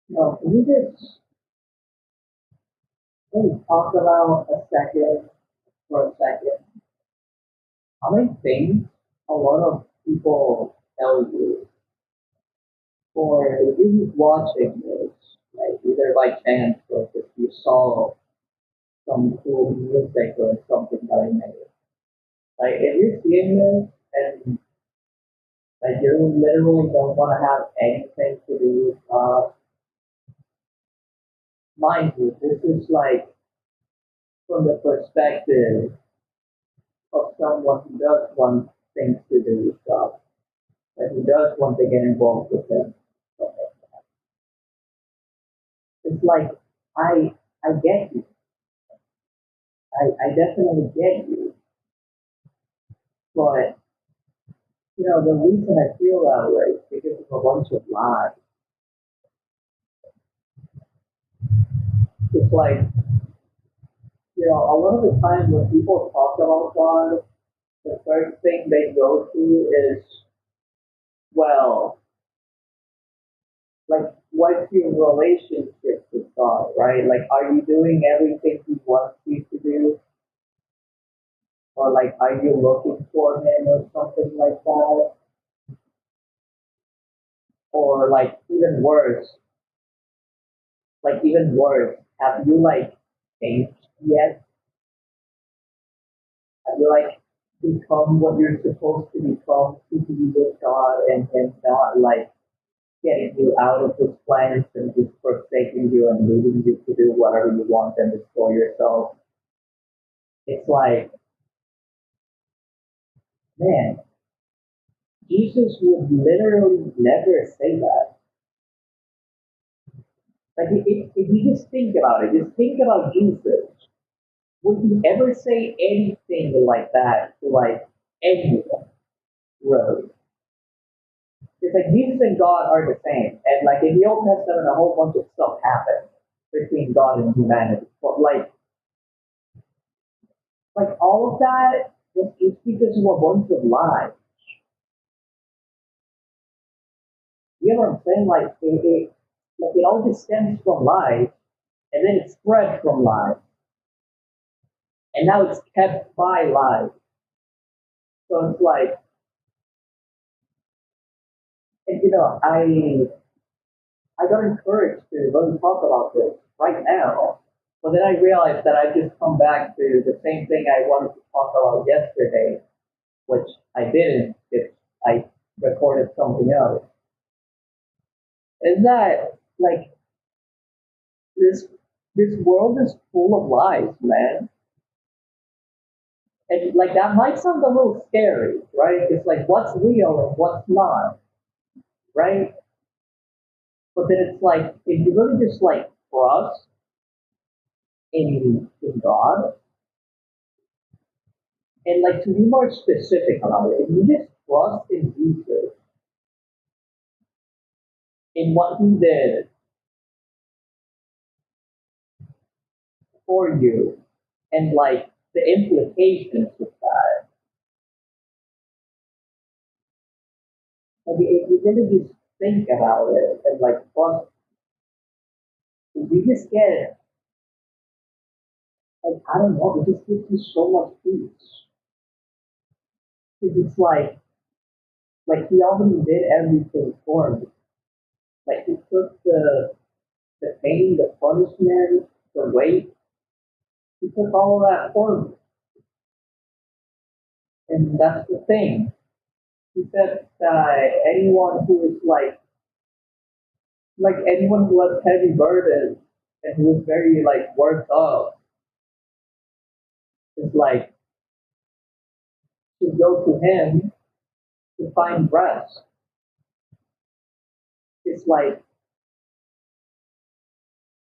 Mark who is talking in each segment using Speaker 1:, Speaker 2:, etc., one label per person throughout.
Speaker 1: Can we just maybe talk about a second for a second? How many things a lot of people tell you, or if you was watching this, like either by chance or if you saw some cool music or something that I made. Like if you're seeing this and like you literally don't want to have anything to do with mind you, this is like from the perspective of someone who does want things to do with God, and who does want to get involved with Him. It's like I get you. I definitely get you. But the reason I feel that way is because of a bunch of lies. It's like, a lot of the time when people talk about God, the first thing they go to is, well, like, what's your relationship with God, right? Like, are you doing everything He wants you to do? Or, like, are you looking for Him or something like that? Or, even worse, have you, like, changed yet? Have you, like, become what you're supposed to become to be with God and Him not, like, getting you out of His plans and just forsaking you and leaving you to do whatever you want and destroy yourself? It's like, man, Jesus would literally never say that. Like, if you just think about it, just think about Jesus. Would he ever say anything like that to, like, anyone, really? It's like Jesus and God are the same. And, like, in the Old Testament, a whole bunch of stuff happened between God and humanity. But, like all of that was just because of a bunch of lies. You know what I'm saying? Like it all just stems from lies, and then it spread from lies, and now it's kept by lies. So it's like, and I got encouraged to really talk about this right now, but then I realized that I just come back to the same thing I wanted to talk about yesterday, which I didn't if I recorded something else. Is that like this this world is full of lies, man. And like that might sound a little scary, right? It's like what's real and what's not, right? But then it's like if you really just like trust in God, and like to be more specific about it, if you just trust in Jesus, in what He did for you, and like the implications of that, like if you really just think about it and like trust, you just get like I don't know, it just gives you so much peace. Because it's like he already did everything for me. Like he took the pain, the punishment, the weight, he took all of that for me. And that's the thing. He said that anyone who is like anyone who has heavy burdens and who is very like worked up is like to go to him to find rest. It's like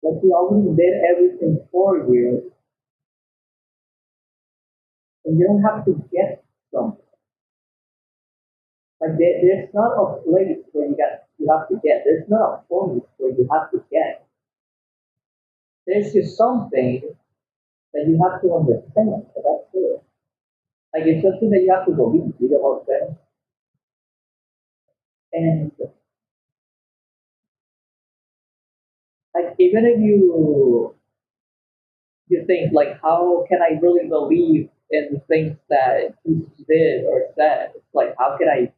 Speaker 1: he already did everything for you and you don't have to get something. Like there's not a place where you have to get. There's not a point where you have to get. There's just something that you have to understand. So that's it. Like it's something that you have to believe. You know what I'm saying? And even if you think like, how can I really believe in the things that Jesus did or said? It's like, how could I?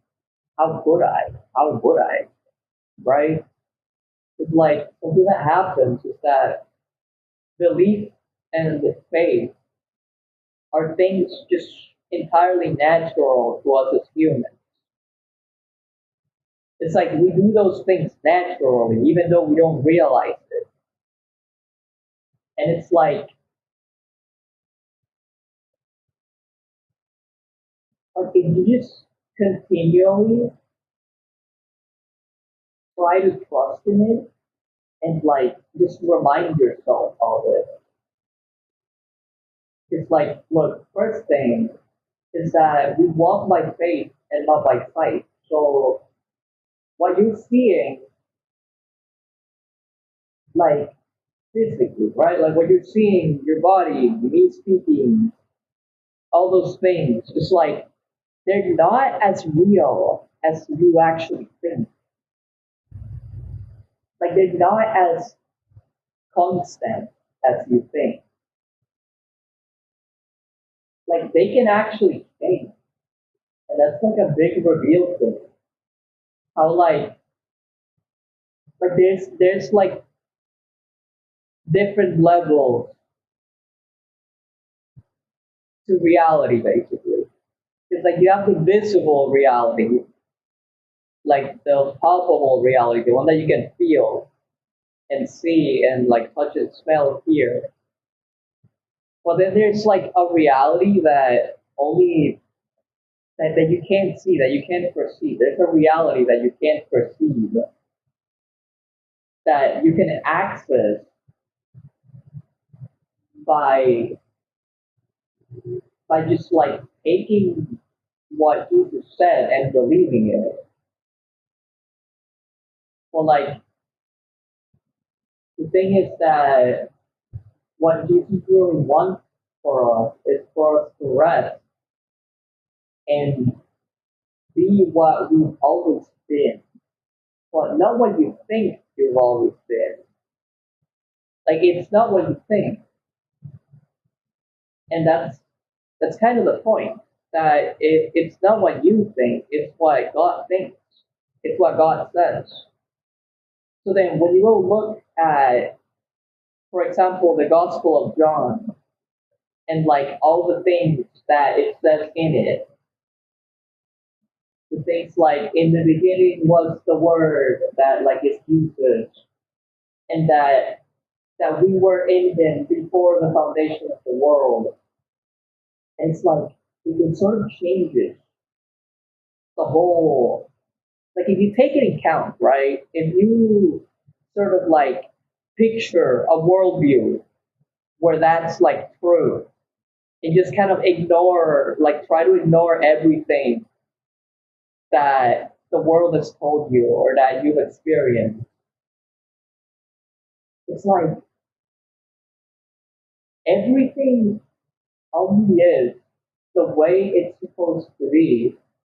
Speaker 1: How would I? Right? It's like something that happens is that belief and faith are things just entirely natural to us as humans. It's like we do those things naturally, even though we don't realize it. And it's like if you just continually try to trust in it and like just remind yourself of it. It's like, look, first thing is that we walk by faith and not by sight. So what you're seeing, like physically, right? Like what you're seeing, your body, me speaking, all those things, it's like they're not as real as you actually think. Like they're not as constant as you think. Like they can actually change. And that's like a big reveal to me. How like there's like different levels to reality basically. It's like you have the visible reality, like the palpable reality, the one that you can feel and see and like touch and smell here. But then there's like a reality that only that you can't see, that you can't perceive. There's a reality that you can't perceive, that you can access by just like taking what Jesus said and believing in it. Well, like the thing is that what Jesus really wants for us is for us to rest and be what we've always been, but not what you think you've always been. Like it's not what you think, and that's kind of the point. That it's not what you think; it's what God thinks. It's what God says. So then, when you go look at, for example, the Gospel of John, and like all the things that it says in it, the things like in the beginning was the Word that like is Jesus, and that we were in Him before the foundation of the world. And it's like it sort of changes the whole. Like if you take it in count, right? If you sort of like picture a worldview where that's like true, and just kind of ignore, like try to ignore everything that the world has told you or that you've experienced. It's like everything only is the way it's supposed to be